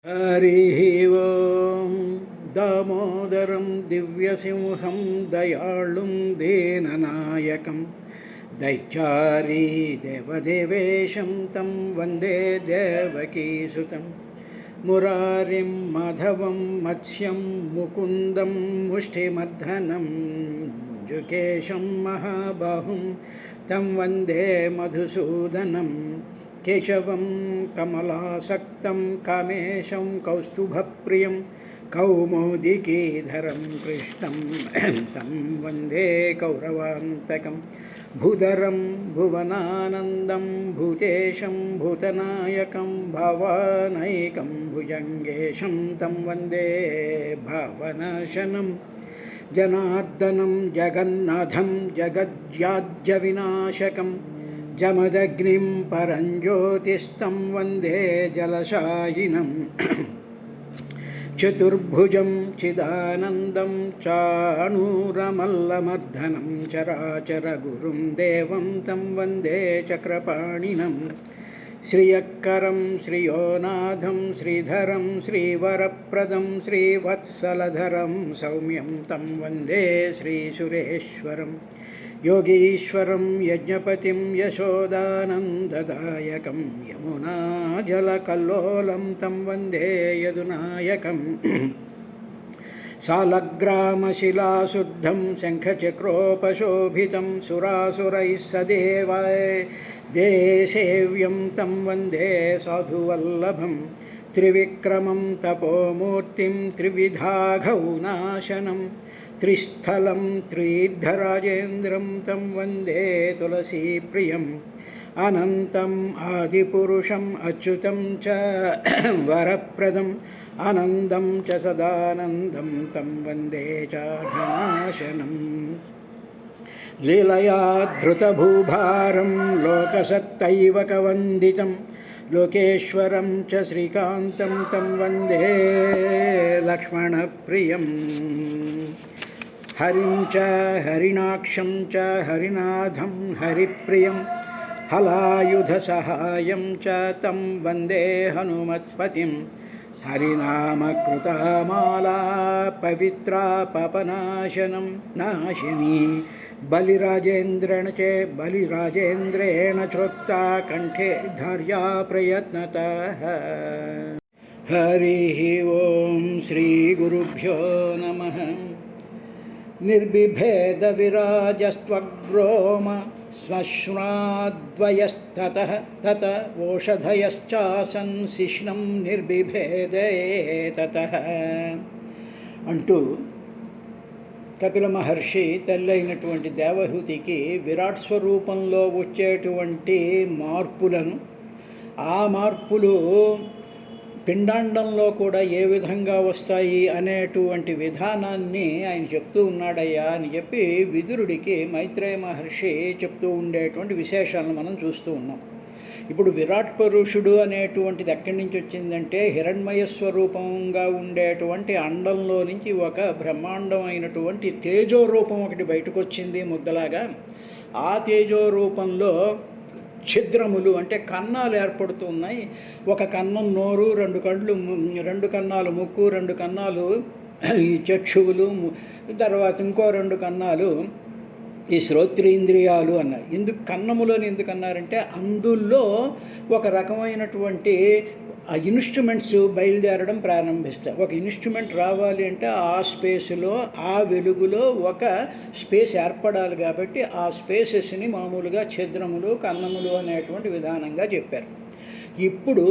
हरिः ओं दामोदरं दिव्यसिंहं दयाळुं दीननायकं दैत्यारी देवदेवेशं तं वन्दे देवकीसुतं मुरारिं माधवं मत्स्यं मुकुन्दं मुष्टिमर्दनं मुञ्जुकेशं महाबाहुं तं वन्दे मधुसूदनं केशवं कमलासक्तं कामेशं कौस्तुभप्रियं कौमुदिकीधरं कृष्णं तं वन्दे कौरवान्तकं भूधरं भुवनानन्दं भूतेशं भूतनायकं भावानैकं भुजङ्गेशं तं वन्दे भावनाशनं जनार्दनं जगन्नाथं जगज्याद्यविनाशकं जमदग्निं परञ्ज्योतिस्तं वन्दे जलशायिनं चतुर्भुजं चिदानन्दं चाणूरमल्लमर्दनं चराचरगुरुं देवं तं वन्दे चक्रपाणिनं श्रियःकरं श्रियोनाथं श्रीधरं श्रीवरप्रदं श्रीवत्सलधरं सौम्यं तं वन्दे श्रीसुरेश्वरं योगीश्वरं यज्ञपतिं यशोदानन्ददायकं यमुनाजलकल्लोलं तं वन्दे यदुनायकं सालग्रामशिलाशुद्धं शङ्खचक्रोपशोभितं सुरासुरैः सदेवैर्देसेव्यं तं वन्दे साधुवल्लभं त्रिविक्रमं तपोमूर्तिं त्रिविधाघौनाशनं त्रिस्थलं त्रिधराजेन्द्रं तं वन्दे तुलसीप्रियम् अनन्तम् आदिपुरुषम् अच्युतं च वरप्रदम् आनन्दं च सदानन्दं तं वन्दे चाढनाशनम् लीलया धृतभूभारं लोकसत्तैवकवन्दितं लोकेश्वरं च श्रीकान्तं तं वन्दे लक्ष्मणप्रियम् हरिं च हरिणाक्षं च हरिनाथं हरिप्रियं हलायुधसहायं च तं वन्दे हनुमत्पतिं हरिनामकृतमाला पवित्रा पापनाशनं नाशिनी बलिराजेन्द्रेण चोक्ता कंठे धार्या प्रयत्नतः। हरिः ओं श्रीगुरुभ्यो नमः। निर्बिभेदविराजस्त्वग्रोम श्मश्रुनाद्वयस्ततः तत ओषधयश्चासन् शिष्णं निर्बिभेदे ततः अंटू కపిల మహర్షి తల్లైనటువంటి దేవహూతికి విరాట్ స్వరూపంలో వచ్చేటువంటి మార్పులను, ఆ మార్పులు పిండాండంలో కూడా ఏ విధంగా వస్తాయి అనేటువంటి విధానాన్ని ఆయన చెప్తూ ఉన్నాడయ్యా అని చెప్పి విదురుడికి మైత్రేయ మహర్షి చెప్తూ ఉండేటువంటి విశేషాలను మనం చూస్తూ ఉన్నాం. ఇప్పుడు విరాట్ పురుషుడు అనేటువంటిది ఎక్కడి నుంచి వచ్చిందంటే హిరణ్మయ స్వరూపంగా ఉండేటువంటి అండంలో నుంచి ఒక బ్రహ్మాండమైనటువంటి తేజోరూపం ఒకటి బయటకు వచ్చింది ముద్దలాగా. ఆ తేజోరూపంలో ఛిద్రములు అంటే కన్నాలు ఏర్పడుతున్నాయి. ఒక కన్నం నోరు, రెండు కన్నాలు ముక్కు, రెండు కన్నాలు ఈ చక్షువులు, తర్వాత ఇంకో రెండు కన్నాలు ఈ శ్రోత్రేంద్రియాలు అన్నారు. కన్నములని ఎందుకు అన్నారంటే అందులో ఒక రకమైనటువంటి ఆ ఇన్స్ట్రుమెంట్స్ బయలుదేరడం ప్రారంభిస్తాయి. ఒక ఇన్స్ట్రుమెంట్ రావాలి అంటే ఆ స్పేస్లో, ఆ వెలుగులో ఒక స్పేస్ ఏర్పడాలి. కాబట్టి ఆ స్పేసెస్ని మామూలుగా ఛిద్రములు, కన్నములు అనేటువంటి విధానంగా చెప్పారు. ఇప్పుడు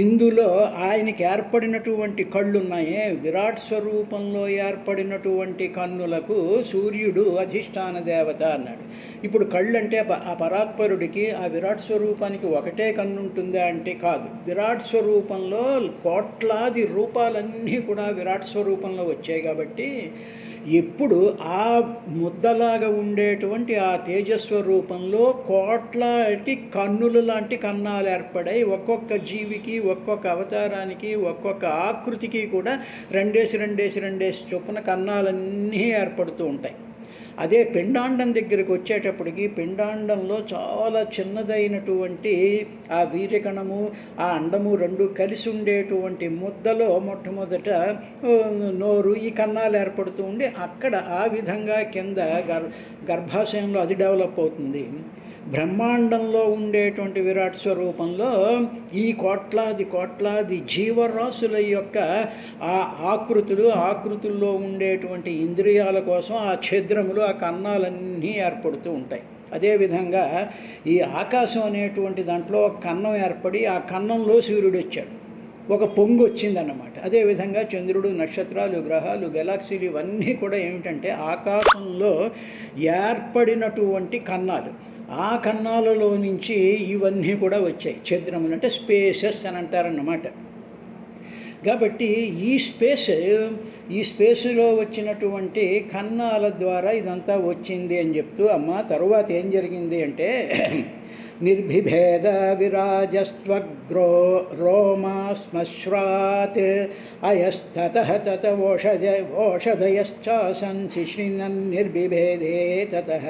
ఇందులో ఆయనకి ఏర్పడినటువంటి కళ్ళున్నాయే, విరాట్ స్వరూపంలో ఏర్పడినటువంటి కన్నులకు సూర్యుడు అధిష్టాన దేవత అన్నాడు. ఇప్పుడు కళ్ళు అంటే ఆ పరాత్పరుడికి, ఆ విరాట్ స్వరూపానికి ఒకటే కన్ను ఉంటుందా అంటే కాదు. విరాట్ స్వరూపంలో కోట్లాది రూపాలన్నీ కూడా విరాట్ స్వరూపంలో వచ్చాయి. కాబట్టి ఇప్పుడు ఆ ముద్దలాగా ఉండేటువంటి ఆ తేజస్వరూపంలో కోట్లాంటి కన్నులు లాంటి కన్నాలు ఏర్పడాయి. ఒక్కొక్క జీవికి, ఒక్కొక్క అవతారానికి, ఒక్కొక్క ఆకృతికి కూడా రెండేసి చొప్పున కన్నాలన్నీ ఏర్పడుతూ ఉంటాయి. అదే పిండాండం దగ్గరికి వచ్చేటప్పటికి పిండాండంలో చాలా చిన్నదైనటువంటి ఆ వీర్యకణము ఆ అండము రెండు కలిసి ఉండేటువంటి ముద్దలో మొట్టమొదట నోరు ఈ కన్నాలు ఏర్పడుతూ ఉండి అక్కడ ఆ విధంగా కింద గర్భాశయంలో అది డెవలప్ అవుతుంది. బ్రహ్మాండంలో ఉండేటువంటి విరాట్ స్వరూపంలో ఈ కోట్లాది జీవరాశుల యొక్క ఆ ఆకృతుల్లో ఉండేటువంటి ఇంద్రియాల కోసం ఆ ఛిద్రములు ఆ కన్నాలన్నీ ఏర్పడుతూ ఉంటాయి. అదేవిధంగా ఈ ఆకాశం అనేటువంటి దాంట్లో ఒక కన్నం ఏర్పడి ఆ కన్నంలో సూర్యుడు వచ్చాడు, ఒక పొంగు వచ్చిందన్నమాట. అదేవిధంగా చంద్రుడు, నక్షత్రాలు, గ్రహాలు, గెలాక్సీలు ఇవన్నీ కూడా ఏమిటంటే ఆకాశంలో ఏర్పడినటువంటి కన్నాలు. ఆ కన్నాలలో నుంచి ఇవన్నీ కూడా వచ్చాయి. ఛిద్రములు అంటే స్పేసెస్ అని అంటారన్నమాట. కాబట్టి ఈ స్పేసులో వచ్చినటువంటి కన్నాల ద్వారా ఇదంతా వచ్చింది అని చెప్తూ అమ్మ తరువాత ఏం జరిగింది అంటే నిర్భిభేద విరాజస్త్వగ్రో రోమా శ్మశ్రాత్ అయస్తతః తత ఓషధయశ్చాసన్ శిశ్రినన్ నిర్భిభేదే తతః.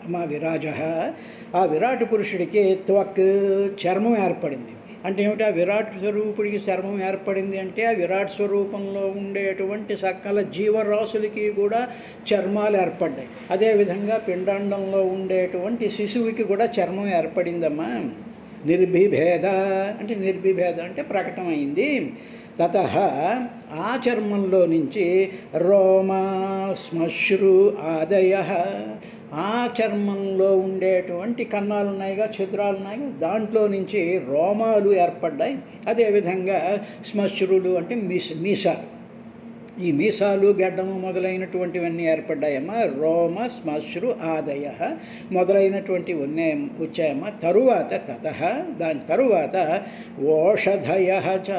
అమ్మ విరాజః, ఆ విరాట్ పురుషుడికి త్వక్ చర్మం ఏర్పడింది. అంటే ఏమిటి? ఆ విరాట్ స్వరూపుడికి చర్మం ఏర్పడింది అంటే ఆ విరాట్ స్వరూపంలో ఉండేటువంటి సకల జీవరాశులకి కూడా చర్మాలు ఏర్పడ్డాయి. అదేవిధంగా పిండాండంలో ఉండేటువంటి శిశువుకి కూడా చర్మం ఏర్పడిందమ్మా. నిర్భిభేద అంటే ప్రకటమైంది. తతః ఆ చర్మంలో నుంచి రోమా శ్మశ్రు ఆదయః, ఆ చర్మంలో ఉండేటువంటి కన్నాలు ఉన్నాయిగా, ఛిద్రాలు ఉన్నాయిగా, దాంట్లో నుంచి రోమాలు ఏర్పడ్డాయి. అదేవిధంగా శ్మశ్రులు అంటే మీసాలు, ఈ మీసాలు గడ్డము మొదలైనటువంటివన్నీ ఏర్పడ్డాయమ్మా. రోమ శ్మశ్రు ఆదయ మొదలైనటువంటివన్నీ వచ్చాయమ్మా. దాని తరువాత ఓషధయ చ,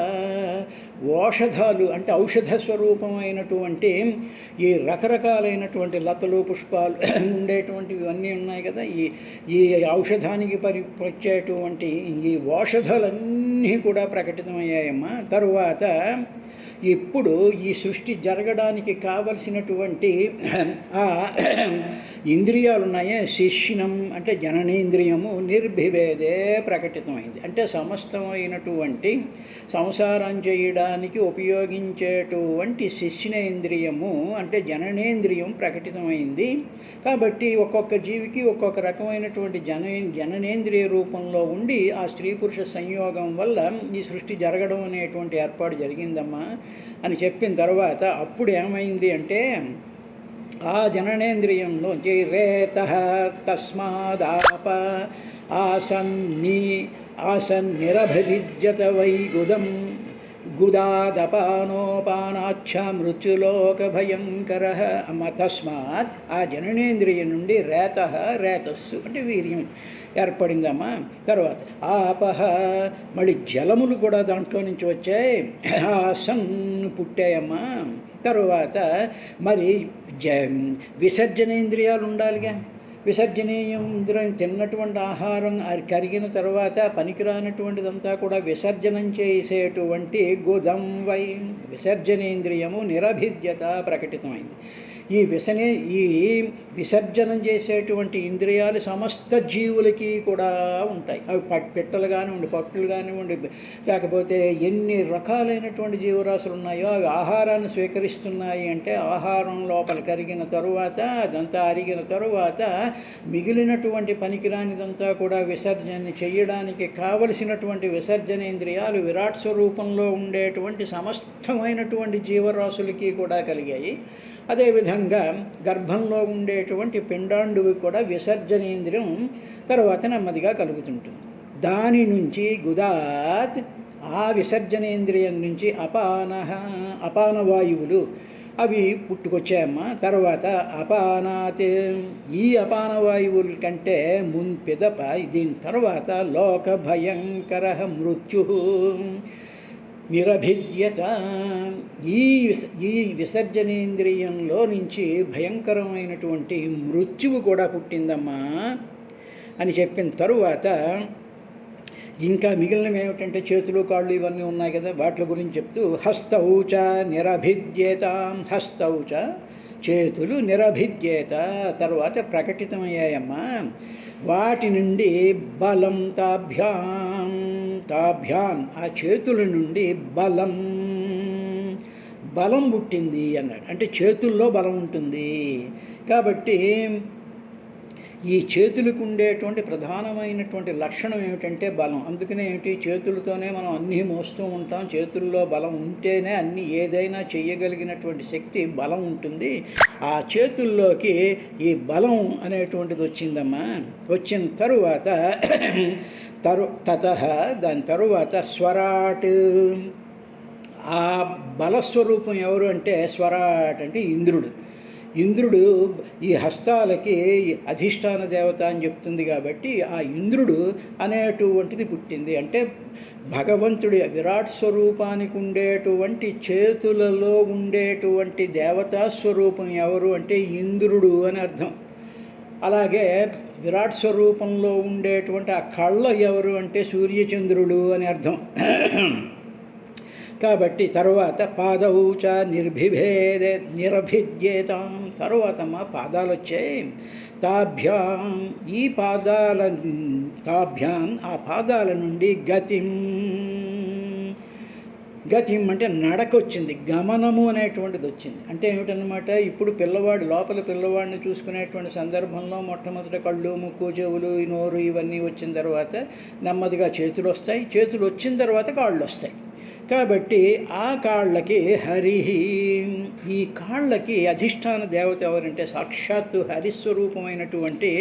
ఓషధాలు అంటే ఔషధ స్వరూపమైనటువంటి ఈ రకరకాలైనటువంటి లతలు పుష్పాలు ఉండేటువంటివి ఇవన్నీ ఉన్నాయి కదా, ఈ ఔషధానికి వచ్చేటువంటి ఈ ఓషధాలన్నీ కూడా ప్రకటితమయ్యాయమ్మా. తరువాత ఇప్పుడు ఈ సృష్టి జరగడానికి కావలసినటువంటి ఆ ఇంద్రియాలు ఉన్నాయే, శిష్ణం అంటే జననేంద్రియము నిర్భిభేదే ప్రకటితమైంది. అంటే సమస్తమైనటువంటి సంసారం చేయడానికి ఉపయోగించేటువంటి శిష్ణేంద్రియము అంటే జననేంద్రియం ప్రకటితమైంది. కాబట్టి ఒక్కొక్క జీవికి ఒక్కొక్క రకమైనటువంటి జననేంద్రియ రూపంలో ఉండి ఆ స్త్రీ పురుష సంయోగం వల్ల ఈ సృష్టి జరగడం అనేటువంటి ఏర్పాటు జరిగిందమ్మా అని చెప్పిన తర్వాత అప్పుడు ఏమైంది అంటే ఆ జననేంద్రియంలోంచి రేతః తస్మాదాప ఆసన్నిరభిద్యత వై గుదాదపానోపానాచ్ఛ మృత్యులోక భయంకర. అమ్మ తస్మాత్ ఆ జననేంద్రియం నుండి రేతస్సు అంటే వీర్యం ఏర్పడిందమ్మా. తర్వాత ఆపహ మళ్ళీ జలములు కూడా దాంట్లో నుంచి వచ్చాయి, ఆసన్ పుట్టాయమ్మా. తరువాత మరి విసర్జనేంద్రియాలు ఉండాలిగా, విసర్జనీయంద్రం తిన్నటువంటి ఆహారం కరిగిన తర్వాత పనికిరానటువంటిదంతా కూడా విసర్జనం చేసేటువంటి గుదం వై విసర్జనేంద్రియము నిరభిద్యత ప్రకటితమైంది. ఈ విసర్జనం చేసేటువంటి ఇంద్రియాలు సమస్త జీవులకి కూడా ఉంటాయి. అవి పిట్టలు కానివ్వండి, పక్షులు కానివ్వండి, లేకపోతే ఎన్ని రకాలైనటువంటి జీవరాశులు ఉన్నాయో అవి ఆహారాన్ని స్వీకరిస్తున్నాయి. అంటే ఆహారం లోపల కరిగిన తరువాత అదంతా అరిగిన తరువాత మిగిలినటువంటి పనికిరానిదంతా కూడా విసర్జన చేయడానికి కావలసినటువంటి విసర్జనేంద్రియాలు విరాట్ స్వరూపంలో ఉండేటువంటి సమస్తమైనటువంటి జీవరాశులకి కూడా కలిగాయి. అదేవిధంగా గర్భంలో ఉండేటువంటి పిండాండువి కూడా విసర్జనేంద్రియం తర్వాత నెమ్మదిగా కలుగుతుంటుంది. దాని నుంచి గుదాత్ ఆ విసర్జనేంద్రియం నుంచి అపానవాయువులు అవి పుట్టుకొచ్చాయమ్మా. తర్వాత అపానాత్ ఈ అపానవాయువుల కంటే పిదప దీని తర్వాత లోక భయంకర మృత్యు నిరభిద్యత. ఈ విసర్జనేంద్రియంలో నుంచి భయంకరమైనటువంటి మృత్యువు కూడా పుట్టిందమ్మా అని చెప్పిన తరువాత ఇంకా మిగిలినవి ఏమిటంటే చేతులు కాళ్ళు ఇవన్నీ ఉన్నాయి కదా, వాటి గురించి చెప్తూ హస్తౌచ నిరభిద్యతాం. హస్తౌచ చేతులు నిరభిద్యేత తర్వాత ప్రకటితమయ్యాయమ్మా. వాటి నుండి బలం తాభ్యాం తాభ్యాం ఆ చేతుల నుండి బలం పుట్టింది అన్నాడు. అంటే చేతుల్లో బలం ఉంటుంది కాబట్టి ఈ చేతులకు ఉండేటువంటి ప్రధానమైనటువంటి లక్షణం ఏమిటంటే బలం. అందుకనే ఏమిటి, చేతులతోనే మనం అన్నీ మోస్తూ ఉంటాం. చేతుల్లో బలం ఉంటేనే అన్నీ ఏదైనా చేయగలిగినటువంటి శక్తి బలం ఉంటుంది. ఆ చేతుల్లోకి ఈ బలం అనేటువంటిది వచ్చిందమ్మా. వచ్చిన తరువాత దాని తరువాత స్వరాట్, ఆ బలస్వరూపం ఎవరు అంటే స్వరాట్ అంటే ఇంద్రుడు. ఇంద్రుడు ఈ హస్తాలకి అధిష్టాన దేవత అని చెప్తుంది కాబట్టి ఆ ఇంద్రుడు అనేటువంటిది పుట్టింది. అంటే భగవంతుడి విరాట్ స్వరూపానికి ఉండేటువంటి చేతులలో ఉండేటువంటి దేవతా స్వరూపం ఎవరు అంటే ఇంద్రుడు అని అర్థం. అలాగే విరాట్ స్వరూపంలో ఉండేటువంటి ఆ కళ్ళ ఎవరు అంటే సూర్యచంద్రుడు అని అర్థం. కాబట్టి తరువాత పాదౌచ నిరభిద్యేతాం, తరువాత మా పాదాలు వచ్చాయి. తాభ్యాం ఈ తాభ్యాం ఆ పాదాల నుండి గతిం అంటే నడకొచ్చింది, గమనము అనేటువంటిది వచ్చింది. అంటే ఏమిటనమాట, ఇప్పుడు లోపల పిల్లవాడిని చూసుకునేటువంటి సందర్భంలో మొట్టమొదట కళ్ళు, ముక్కు, చెవులు, నోరు ఇవన్నీ వచ్చిన తర్వాత నెమ్మదిగా చేతులు వస్తాయి. చేతులు వచ్చిన తర్వాత కాళ్ళు వస్తాయి. కాబట్టి ఆ కాళ్ళకి ఈ కాళ్ళకి అధిష్టాన దేవత ఎవరంటే సాక్షాత్తు హరిస్వరూపమైనటువంటి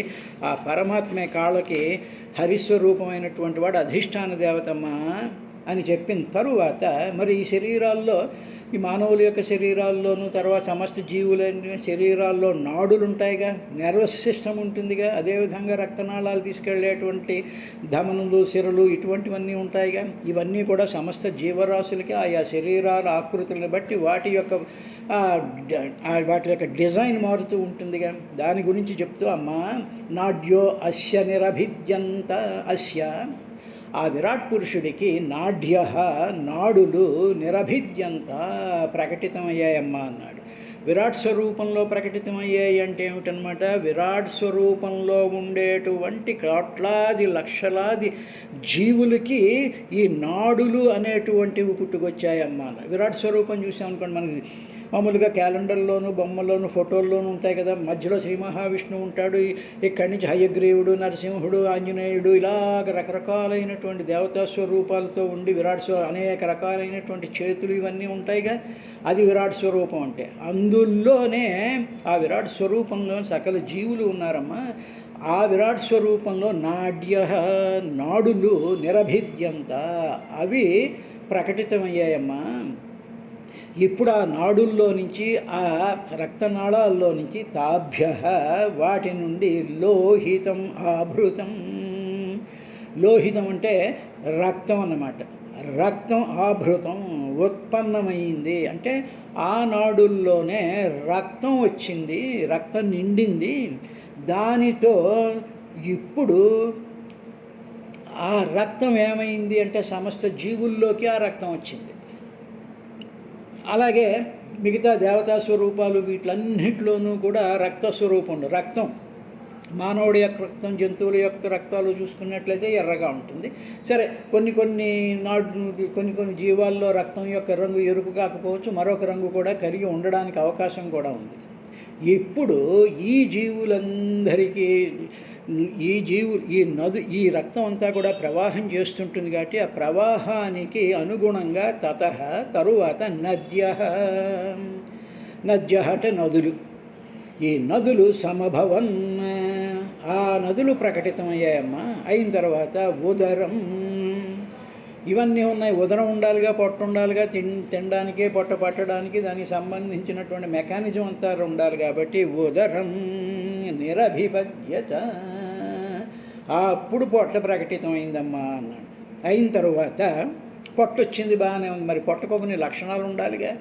ఆ పరమాత్మే కాళ్ళకి హరిస్వరూపమైనటువంటి వాడు అధిష్టాన దేవతమ్మా అని చెప్పిన తరువాత మరి ఈ శరీరాల్లో, ఈ మానవుల యొక్క శరీరాల్లోనూ తర్వాత సమస్త జీవుల శరీరాల్లో నాడులు ఉంటాయిగా, నర్వస్ సిస్టమ్ ఉంటుందిగా, అదేవిధంగా రక్తనాళాలు తీసుకెళ్లేటువంటి ధమనులు, సిరలు ఇటువంటివన్నీ ఉంటాయిగా. ఇవన్నీ కూడా సమస్త జీవరాశులకి ఆయా శరీరాల ఆకృతులను బట్టి వాటి యొక్క డిజైన్ మారుతూ ఉంటుందిగా. దాని గురించి చెప్తూ అమ్మా నాడ్యో అస్య నిరభిద్యంత అస్య, ఆ విరాట్ పురుషుడికి నాడులు నిరభిద్యంత ప్రకటితమయ్యాయమ్మా అన్నాడు. విరాట్ స్వరూపంలో ప్రకటితమయ్యాయి అంటే ఏమిటనమాట, విరాట్ స్వరూపంలో ఉండేటువంటి కోట్లాది లక్షలాది జీవులకి ఈ నాడులు అనేటువంటివి పుట్టుకొచ్చాయమ్మా. విరాట్ స్వరూపం చూసామనుకోండి, మనకి మామూలుగా క్యాలెండర్లోను, బొమ్మల్లోను, ఫోటోల్లోనూ ఉంటాయి కదా. మధ్యలో శ్రీ మహావిష్ణువు ఉంటాడు, ఇక్కడి నుంచి హయగ్రీవుడు, నరసింహుడు, ఆంజనేయుడు, ఇలాగ రకరకాలైనటువంటి దేవతా స్వరూపాలతో ఉండి అనేక రకాలైనటువంటి చేతులు ఇవన్నీ ఉంటాయిగా. అది విరాట్ స్వరూపం అంటే. అందులోనే ఆ విరాట్ స్వరూపంలో సకల జీవులు ఉన్నారమ్మా. ఆ విరాట్ స్వరూపంలో నాడులు నిరభిద్యంత అవి ప్రకటితమయ్యాయమ్మా. ఇప్పుడు ఆ నాడుల్లో నుంచి, ఆ రక్తనాళాల్లో నుంచి తాభ్య వాటి నుండి లోహితం ఆభృతం. లోహితం అంటే రక్తం అన్నమాట. రక్తం ఆభృతం ఉత్పన్నమైంది అంటే ఆ నాడుల్లోనే రక్తం వచ్చింది, రక్తం నిండింది. దానితో ఇప్పుడు ఆ రక్తం ఏమైంది అంటే సమస్త జీవుల్లోకి ఆ రక్తం వచ్చింది. అలాగే మిగతా దేవతా స్వరూపాలు వీటిలన్నింటిలోనూ కూడా రక్త స్వరూపం. రక్తం మానవుడి యొక్క రక్తం, జంతువుల యొక్క రక్తాలు చూసుకున్నట్లయితే ఎర్రగా ఉంటుంది. సరే, కొన్ని జీవాల్లో రక్తం యొక్క రంగు ఎరుపు కాకపోవచ్చు, మరొక రంగు కూడా కలిగి ఉండడానికి అవకాశం కూడా ఉంది. ఇప్పుడు ఈ జీవులందరికీ ఈ రక్తం అంతా కూడా ప్రవాహం చేస్తుంటుంది కాబట్టి ఆ ప్రవాహానికి అనుగుణంగా తరువాత నద్య అంటే నదులు. ఈ నదులు సమభవన్, ఆ నదులు ప్రకటితమయ్యాయమ్మా. అయిన తర్వాత ఉదరం, ఇవన్నీ ఉన్నాయి. ఉదరం ఉండాలిగా, పొట్ట ఉండాలిగా, తినడానికి, పొట్ట పట్టడానికి దానికి సంబంధించినటువంటి మెకానిజం అంతా ఉండాలి కాబట్టి ఉదరం నిరభిపద్యత, అప్పుడు పొట్ట ప్రకటితమైందమ్మా అన్నాడు. అయిన తర్వాత పొట్ట వచ్చింది, బాగానే ఉంది. మరి పొట్టకు కొన్ని లక్షణాలు ఉండాలిగా.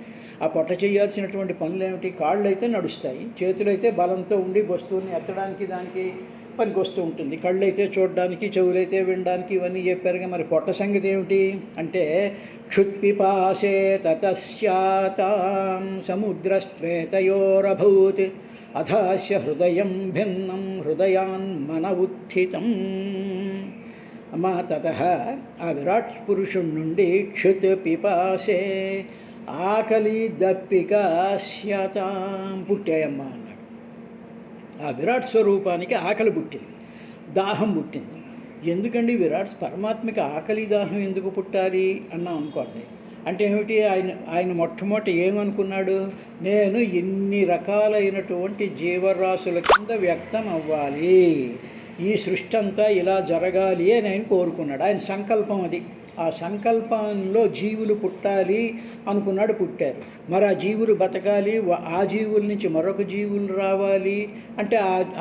ఆ పొట్ట చేయాల్సినటువంటి పనులు ఏమిటి? కాళ్ళు అయితే నడుస్తాయి, చేతులైతే బలంతో ఉండి వస్తువుని ఎత్తడానికి దానికి పనికొస్తూ ఉంటుంది. కళ్ళైతే చూడడానికి, చెవులైతే వినడానికి, ఇవన్నీ చెప్పారుగా. మరి పొట్ట సంగతి ఏమిటి అంటే క్షుత్పిపాసే తతస్యాతాం సముద్రశ్వేతయోరభూత్ అథాస్య హృదయం భిన్నం హృదయాన్మన ఉత్థితం. అమ్మా తతః ఆ విరాట్ పురుషుడి నుండి క్షుత్ పిపాసే ఆకలి దప్పిక స్యాతాం పుట్టాయమ్మా అన్నాడు. ఆ విరాట్ స్వరూపానికి ఆకలి పుట్టింది, దాహం పుట్టింది. ఎందుకండి విరాట్ పరమాత్మకి ఆకలి దాహం ఎందుకు పుట్టాలి అన్నాం అనుకోండి. అంటే ఏమిటి, ఆయన మొట్టమొదటి ఏమనుకున్నాడు, నేను ఇన్ని రకాలైనటువంటి జీవరాశుల కింద వ్యక్తం అవ్వాలి, ఈ సృష్టి అంతా ఇలా జరగాలి అని ఆయన కోరుకున్నాడు. ఆయన సంకల్పం అది. ఆ సంకల్పంలో జీవులు పుట్టాలి అనుకున్నాడు, పుట్టారు. మరి ఆ జీవులు బతకాలి, ఆ జీవుల నుంచి మరొక జీవులు రావాలి అంటే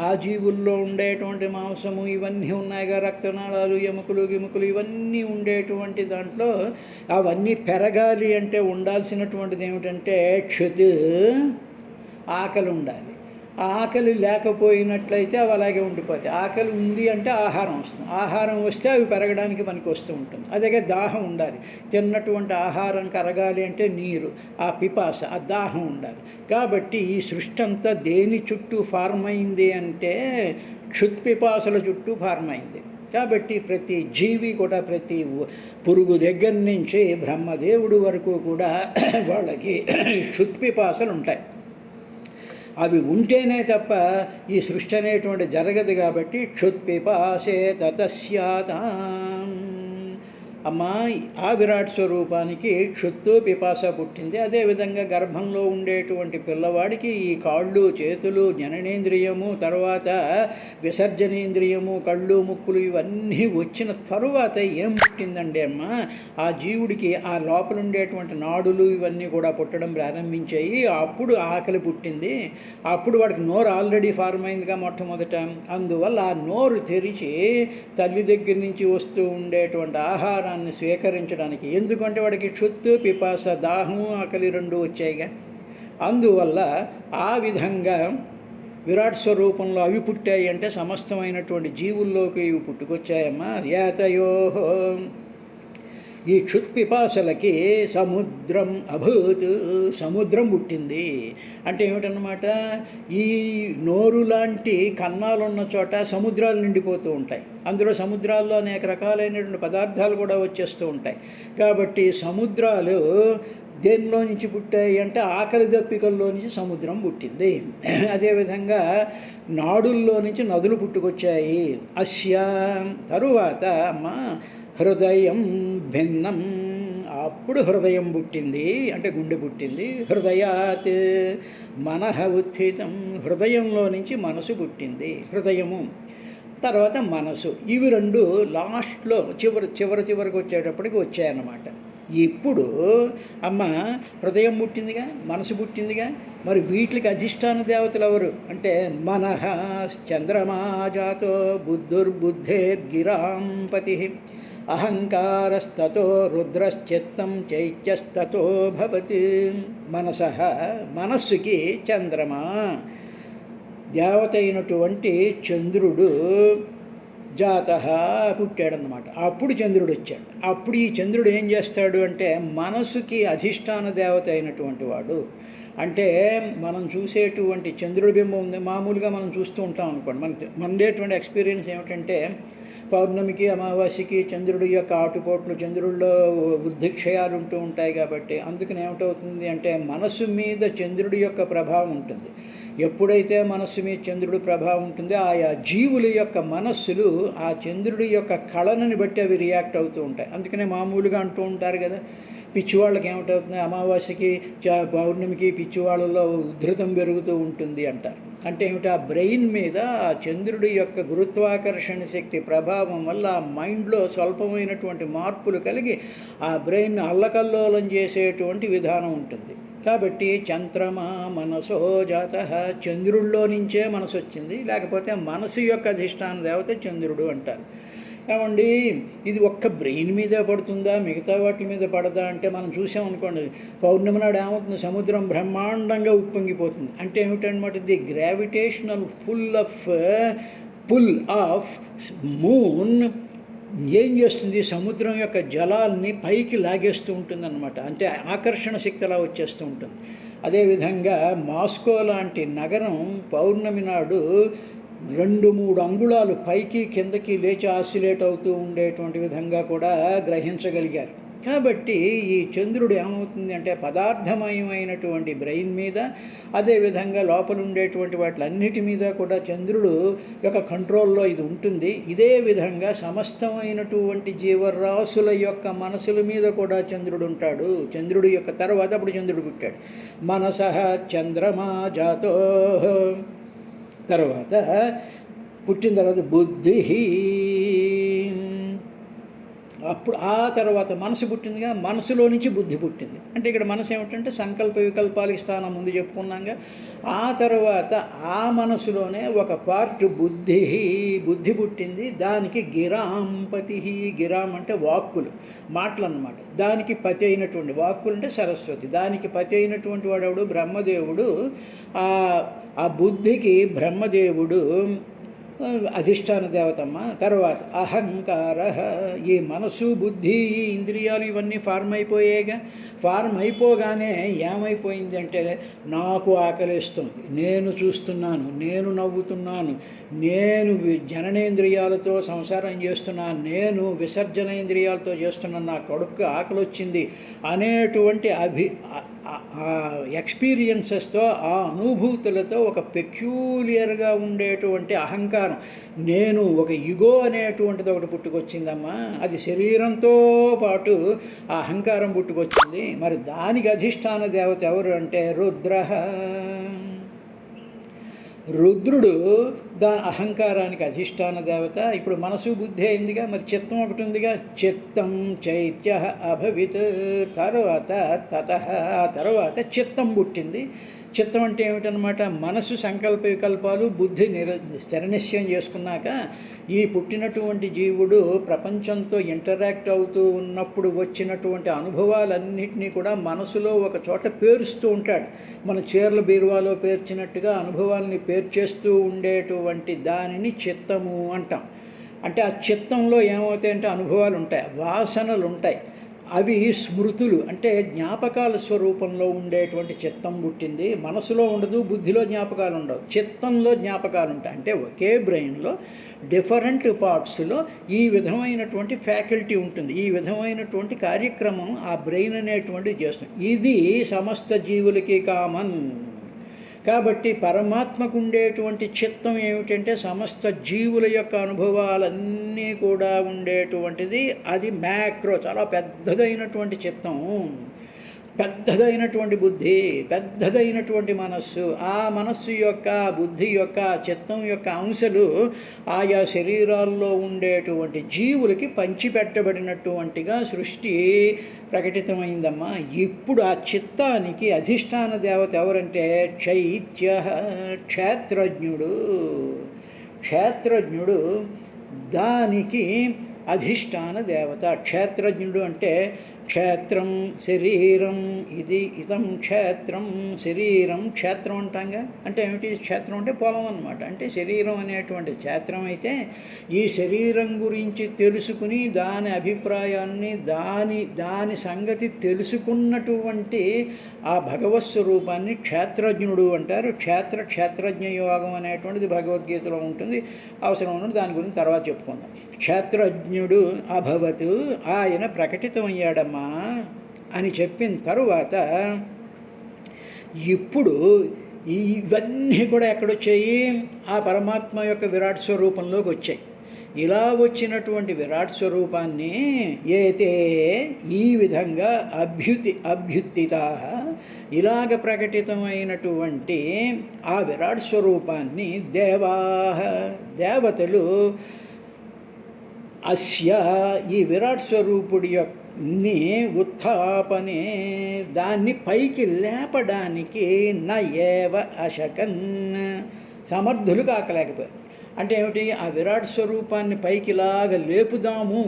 ఆ జీవుల్లో ఉండేటువంటి మాంసము ఇవన్నీ ఉన్నాయిగా, రక్తనాళాలు, ఎముకలు గిముకలు ఇవన్నీ ఉండేటువంటి దాంట్లో అవన్నీ పెరగాలి అంటే ఉండాల్సినటువంటిది ఏమిటంటే క్షుత్, ఆకలి ఉండాలి. ఆ ఆకలి లేకపోయినట్లయితే అవి అలాగే ఉండిపోతాయి. ఆకలి ఉంది అంటే ఆహారం వస్తుంది, ఆహారం వస్తే అవి పెరగడానికి పనికి వస్తూ ఉంటుంది. అదే దాహం ఉండాలి, తిన్నటువంటి ఆహారం కరగాలి అంటే నీరు, ఆ పిపాస, ఆ దాహం ఉండాలి. కాబట్టి ఈ సృష్టి అంతా దేని చుట్టూ ఫార్మ్ అయింది అంటే క్షుత్పిపాసల చుట్టూ ఫార్మ్ అయింది. కాబట్టి ప్రతి జీవి కూడా, ప్రతి పురుగు దగ్గర నుంచి బ్రహ్మదేవుడు వరకు కూడా వాళ్ళకి క్షుత్పిపాసలు ఉంటాయి. అవి ఉంటేనే తప్ప ఈ సృష్టి అనేటువంటి జరగదు. కాబట్టి క్షుత్పిపాసే తతస్యాతాం. అమ్మా ఆ విరాట్ స్వరూపానికి క్షుత్తు పిపాస పుట్టింది. అదేవిధంగా గర్భంలో ఉండేటువంటి పిల్లవాడికి ఈ కాళ్ళు, చేతులు, జననేంద్రియము, తర్వాత విసర్జనేంద్రియము, కళ్ళు, ముక్కులు ఇవన్నీ వచ్చిన తరువాత ఏం పుట్టిందండి అమ్మ, ఆ జీవుడికి ఆ లోపల ఉండేటువంటి నాడులు ఇవన్నీ కూడా పుట్టడం ప్రారంభించాయి. అప్పుడు ఆకలి పుట్టింది. అప్పుడు వాడికి నోరు ఆల్రెడీ ఫార్మ్ అయిందిగా మొట్టమొదట. అందువల్ల ఆ నోరు తెరిచి తల్లి దగ్గర నుంచి వస్తూ ఉండేటువంటి ఆహారాన్ని స్వీకరించడానికి, ఎందుకంటే వాడికి క్షుత్తు పిపాస, దాహము, ఆకలి రెండు వచ్చాయిగా. అందువల్ల ఆ విధంగా విరాట్ స్వరూపంలో అవి పుట్టాయి అంటే సమస్తమైనటువంటి జీవుల్లోకి ఇవి పుట్టుకొచ్చాయమ్మా. యాతయో ఈ క్షుత్పిపాసలకి సముద్రం అభూత్, సముద్రం పుట్టింది. అంటే ఏమిటన్నమాట, ఈ నోరు లాంటి కన్నాలు ఉన్న చోట సముద్రాలు నిండిపోతూ ఉంటాయి. అందులో సముద్రాల్లో అనేక రకాలైనటువంటి పదార్థాలు కూడా వచ్చేస్తూ ఉంటాయి. కాబట్టి సముద్రాలు దేనిలో నుంచి పుట్టాయి అంటే ఆకలి దప్పికల్లో నుంచి సముద్రం పుట్టింది. అదేవిధంగా నాడుల్లో నుంచి నదులు పుట్టుకొచ్చాయి. అస్య తరువాత అమ్మ హృదయం భిన్నం, అప్పుడు హృదయం పుట్టింది, అంటే గుండె పుట్టింది. హృదయాత్ మనః ఉత్థితం, హృదయంలో నుంచి మనసు పుట్టింది. హృదయము తర్వాత మనసు, ఇవి రెండు లాస్ట్లో చివరికి వచ్చేటప్పటికి వచ్చాయన్నమాట. ఇప్పుడు అమ్మ హృదయం పుట్టిందిగా, మనసు పుట్టిందిగా. మరి వీటికి అధిష్టాన దేవతలు ఎవరు అంటే మనః చంద్రమా జాతో బుద్ధుర్బుద్ధేర్గిరాంపతి అహంకారస్తతో రుద్రశ్చిత్తం చైత్యస్తతో భవతి. మనసః, మనస్సుకి చంద్రమా, దేవత అయినటువంటి చంద్రుడు జాతః పుట్టాడనమాట. అప్పుడు చంద్రుడు వచ్చాడు. అప్పుడు ఈ చంద్రుడు ఏం చేస్తాడు అంటే మనసుకి అధిష్టాన దేవత అయినటువంటి వాడు. అంటే మనం చూసేటువంటి చంద్రుడి బింబం ఉంది, మామూలుగా మనం చూస్తూ ఉంటాం అనుకోండి. మనదేటువంటి ఎక్స్పీరియన్స్ ఏమిటంటే పౌర్ణమికి, అమావాస్యకి చంద్రుడి యొక్క ఆటుపోట్లు, చంద్రుడిలో వృద్ధిక్షయాలు ఉంటూ ఉంటాయి. కాబట్టి అందుకని ఏమిటవుతుంది అంటే మనస్సు మీద చంద్రుడి యొక్క ప్రభావం ఉంటుంది. ఎప్పుడైతే మనస్సు మీద చంద్రుడి ప్రభావం ఉంటుందో ఆయా జీవుల యొక్క మనస్సులు ఆ చంద్రుడి యొక్క కళనని బట్టి అవి రియాక్ట్ అవుతూ ఉంటాయి. అందుకనే మామూలుగా అంటూ ఉంటారు కదా, పిచ్చివాళ్ళకి ఏమిటవుతుంది, అమావాస్యకి పౌర్ణమికి పిచ్చివాళ్ళలో ఉద్ధృతం పెరుగుతూ ఉంటుంది అంటారు. అంటే ఏమిటి, ఆ బ్రెయిన్ మీద ఆ చంద్రుడి యొక్క గురుత్వాకర్షణ శక్తి ప్రభావం వల్ల ఆ మైండ్లో స్వల్పమైనటువంటి మార్పులు కలిగి ఆ బ్రెయిన్ అల్లకల్లోలం చేసేటువంటి విధానం ఉంటుంది. కాబట్టి చంద్రమా మనసో జాతః, చంద్రుడిలో నుంచే మనసు వచ్చింది. లేకపోతే మనసు యొక్క అధిష్టాన దేవత చంద్రుడు అంటారు. ఏమండి ఇది ఒక్క బ్రెయిన్ మీదే పడుతుందా, మిగతా వాటి మీద పడదా అంటే మనం చూసామనుకోండి, పౌర్ణమి నాడు ఏమవుతుంది, సముద్రం బ్రహ్మాండంగా ఉప్పొంగిపోతుంది. అంటే ఏమిటనమాట, ఇది gravitational full of pull of moon ఏం చేస్తుంది, సముద్రం యొక్క జలాల్ని పైకి లాగేస్తూ ఉంటుందన్నమాట. అంటే ఆకర్షణ శక్తి అలా వచ్చేస్తూ ఉంటుంది. అదేవిధంగా మాస్కో లాంటి నగరం పౌర్ణమి నాడు 2-3 అంగుళాలు పైకి కిందకి లేచి ఆసిలేట్ అవుతూ ఉండేటువంటి విధంగా కూడా గ్రహించగలిగారు. కాబట్టి ఈ చంద్రుడు ఏమవుతుంది అంటే పదార్థమయమైనటువంటి బ్రెయిన్ మీద, అదేవిధంగా లోపల ఉండేటువంటి వాటిలన్నిటి మీద కూడా చంద్రుడు యొక్క కంట్రోల్లో ఇది ఉంటుంది. ఇదే విధంగా సమస్తమైనటువంటి జీవరాశుల యొక్క మనసుల మీద కూడా చంద్రుడు ఉంటాడు. చంద్రుడి యొక్క తర్వాత అప్పుడు చంద్రుడు పుట్టాడు. మనసః చంద్రమా జాతో, తర్వాత పుట్టిన తర్వాత బుద్ధి, అప్పుడు ఆ తర్వాత మనసు పుట్టిందిగా, మనసులో నుంచి బుద్ధి పుట్టింది. అంటే ఇక్కడ మనసు ఏమిటంటే సంకల్ప వికల్పాలకి స్థానం ముందు చెప్పుకున్నాగా. ఆ తర్వాత ఆ మనసులోనే ఒక పార్ట్ బుద్ధి పుట్టింది. దానికి గిరాంపతి, గిరాం అంటే వాక్కులు, మాటలు అన్నమాట. దానికి పతి అయినటువంటి, వాక్కులు అంటే సరస్వతి, దానికి పతి అయినటువంటి వాడెవడు, బ్రహ్మదేవుడు. ఆ బుద్ధికి బ్రహ్మదేవుడు అధిష్టాన దేవతమ్మ. తర్వాత అహంకార, ఈ మనసు బుద్ధి ఈ ఇంద్రియాలు ఇవన్నీ ఫార్మ్ అయిపోయాయిగా. ఫార్మ్ అయిపోగానే ఏమైపోయింది అంటే నాకు ఆకలిస్తుంది, నేను చూస్తున్నాను, నేను నవ్వుతున్నాను, నేను జననేంద్రియాలతో సంసారం చేస్తున్నాను, నేను విసర్జనేంద్రియాలతో చేస్తున్నాను, నా కడుపుకి ఆకలి వచ్చింది అనేటువంటి ఎక్స్పీరియన్సెస్తో, ఆ అనుభూతులతో ఒక పెక్యూలియర్గా ఉండేటువంటి అహంకారం, నేను ఒక ఇగో అనేటువంటిది ఒకటి పుట్టుకొచ్చిందమ్మా. అది శరీరంతో పాటు ఆ అహంకారం పుట్టుకొచ్చింది. మరి దానికి అధిష్టాన దేవత ఎవరు అంటే రుద్రుడు దాని అహంకారానికి అధిష్టాన దేవత. ఇప్పుడు మనసు బుద్ధి అయిందిగా, మరి చిత్తం ఒకటి ఉందిగా, చిత్తం చైత్య అభవిత్. తర్వాత చిత్తం పుట్టింది. చిత్తం అంటే ఏమిటనమాట, మనసు సంకల్ప వికల్పాలు, బుద్ధి స్థిరనిశ్చయం చేసుకున్నాక ఈ పుట్టినటువంటి జీవుడు ప్రపంచంతో ఇంటరాక్ట్ అవుతూ ఉన్నప్పుడు వచ్చినటువంటి అనుభవాలన్నింటినీ కూడా మనసులో ఒక చోట పేరుస్తూ ఉంటాడు. మన చీరల బీరువాలో పేర్చినట్టుగా అనుభవాల్ని పేర్చేస్తూ ఉండేటువంటి దానిని చిత్తము అంటాం. అంటే ఆ చిత్తంలో ఏమవుతాయంటే అనుభవాలు ఉంటాయి, వాసనలు ఉంటాయి. అవి స్మృతులు అంటే జ్ఞాపకాల స్వరూపంలో ఉండేటువంటి చిత్తం పుట్టింది. మనసులో ఉండదు, బుద్ధిలో జ్ఞాపకాలు ఉండవు, చిత్తంలో జ్ఞాపకాలు ఉంటాయి. అంటే ఒకే బ్రెయిన్లో డిఫరెంట్ పార్ట్స్లో ఈ విధమైనటువంటి ఫ్యాకల్టీ ఉంటుంది, ఈ విధమైనటువంటి కార్యక్రమం ఆ బ్రెయిన్ అనేటువంటిది చేస్తుంది. ఇది సమస్త జీవులకి కామన్. కాబట్టి పరమాత్మకు ఉండేటువంటి చిత్తం ఏమిటంటే సమస్త జీవుల యొక్క అనుభవాలన్నీ కూడా ఉండేటువంటిది. అది మ్యాక్రో, చాలా పెద్దదైనటువంటి చిత్తం, పెద్దదైనటువంటి బుద్ధి, పెద్దదైనటువంటి మనస్సు. ఆ మనస్సు యొక్క, బుద్ధి యొక్క, చిత్తం యొక్క అంశాలు ఆయా శరీరాల్లో ఉండేటువంటి జీవులకి పంచిపెట్టబడినటువంటిగా సృష్టి ప్రకటితమైందమ్మా. ఇప్పుడు ఆ చిత్తానికి అధిష్టాన దేవత ఎవరంటే చైత్య, క్షేత్రజ్ఞుడు. దానికి అధిష్టాన దేవత క్షేత్రజ్ఞుడు. అంటే క్షేత్రం శరీరం, ఇదం క్షేత్రం శరీరం. క్షేత్రం అంటాంగా, అంటే ఏమిటి క్షేత్రం అంటే పొలం అన్నమాట. అంటే శరీరం అనేటువంటి క్షేత్రం అయితే ఈ శరీరం గురించి తెలుసుకుని దాని అభిప్రాయాన్ని, దాని సంగతి తెలుసుకున్నటువంటి ఆ భగవత్ స్వరూపాన్ని క్షేత్రజ్ఞుడు అంటారు. క్షేత్రజ్ఞ యోగం అనేటువంటిది భగవద్గీతలో ఉంటుంది. అవసరం ఉన్నది దాని గురించి తర్వాత చెప్పుకుందాం. క్షేత్రజ్ఞుడు అభవత్, ఆయన ప్రకటితమయ్యాడమ్మా అని చెప్పిన తరువాత ఇప్పుడు ఇవన్నీ కూడా ఎక్కడొచ్చాయి, ఆ పరమాత్మ యొక్క విరాట్ స్వరూపంలోకి వచ్చాయి. ఇలా వచ్చినటువంటి విరాట్ స్వరూపాన్ని ఏతే, ఈ విధంగా అభ్యుత్థితా, ఇలాగ ప్రకటితమైనటువంటి ఆ విరాట్ స్వరూపాన్ని దేవతలు అస్య, ఈ విరాట్ స్వరూపుడి యొక్క ఉత్థాపనే, దాన్ని పైకి లేపడానికి నయేవ అశకన్, సమర్థులు కాకలేకపోయారు. అంటే ఏమిటి, ఆ విరాట్ స్వరూపాన్ని పైకిలాగా లేపుదాము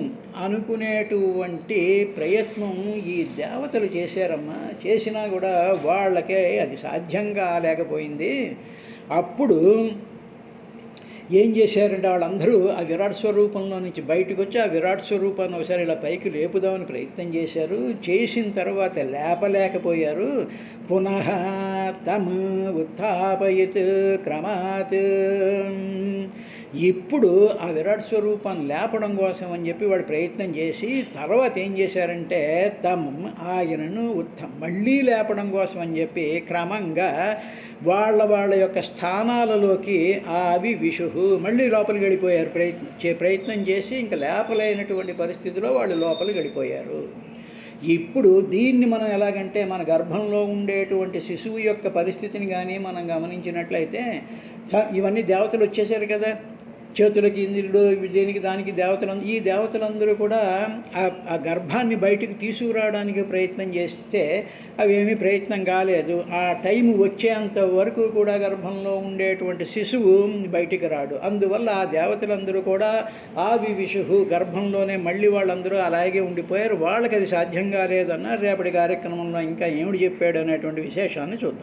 అనుకునేటువంటి ప్రయత్నం ఈ దేవతలు చేశారమ్మా. చేసినా కూడా వాళ్ళకే అది సాధ్యం కాలేకపోయింది. అప్పుడు ఏం చేశారంటే వాళ్ళందరూ ఆ విరాట్ స్వరూపంలో నుంచి బయటకు వచ్చి ఆ విరాట్ స్వరూపాన్ని ఒకసారి ఇలా పైకి లేపుదామని ప్రయత్నం చేశారు. చేసిన తర్వాత లేపలేకపోయారు. పునః తమ ఉత్థాపయత్ క్రమాత్. ఇప్పుడు ఆ విరాట్ స్వరూపాన్ని లేపడం కోసం అని చెప్పి వాళ్ళు ప్రయత్నం చేసి తర్వాత ఏం చేశారంటే ఆయనను మళ్ళీ లేపడం కోసం అని చెప్పి క్రమంగా వాళ్ళ యొక్క స్థానాలలోకి అవి విషుహు మళ్ళీ లోపలికి వెళ్ళిపోయారు. ప్రయత్నం చేసి ఇంకా లేపలేనటువంటి పరిస్థితిలో వాళ్ళు లోపలికి వెళ్ళిపోయారు. ఇప్పుడు దీన్ని మనం ఎలాగంటే మన గర్భంలో ఉండేటువంటి శిశువు యొక్క పరిస్థితిని కానీ మనం గమనించినట్లయితే ఇవన్నీ దేవతలు వచ్చేసారు కదా, చేతులకి ఇంద్రుడు దేనికి దానికి ఈ దేవతలందరూ కూడా ఆ గర్భాన్ని బయటికి తీసుకురావడానికి ప్రయత్నం చేస్తే అవేమీ ప్రయత్నం కాలేదు. ఆ టైం వచ్చేంత వరకు కూడా గర్భంలో ఉండేటువంటి శిశువు బయటికి రాడు. అందువల్ల ఆ దేవతలందరూ కూడా విషుహు గర్భంలోనే మళ్ళీ వాళ్ళందరూ అలాగే ఉండిపోయారు. వాళ్ళకి అది సాధ్యం కాలేదన్నారు. రేపటి కార్యక్రమంలో ఇంకా ఏమిటి చెప్పాడు అనేటువంటి విశేషాన్ని చూద్దాం.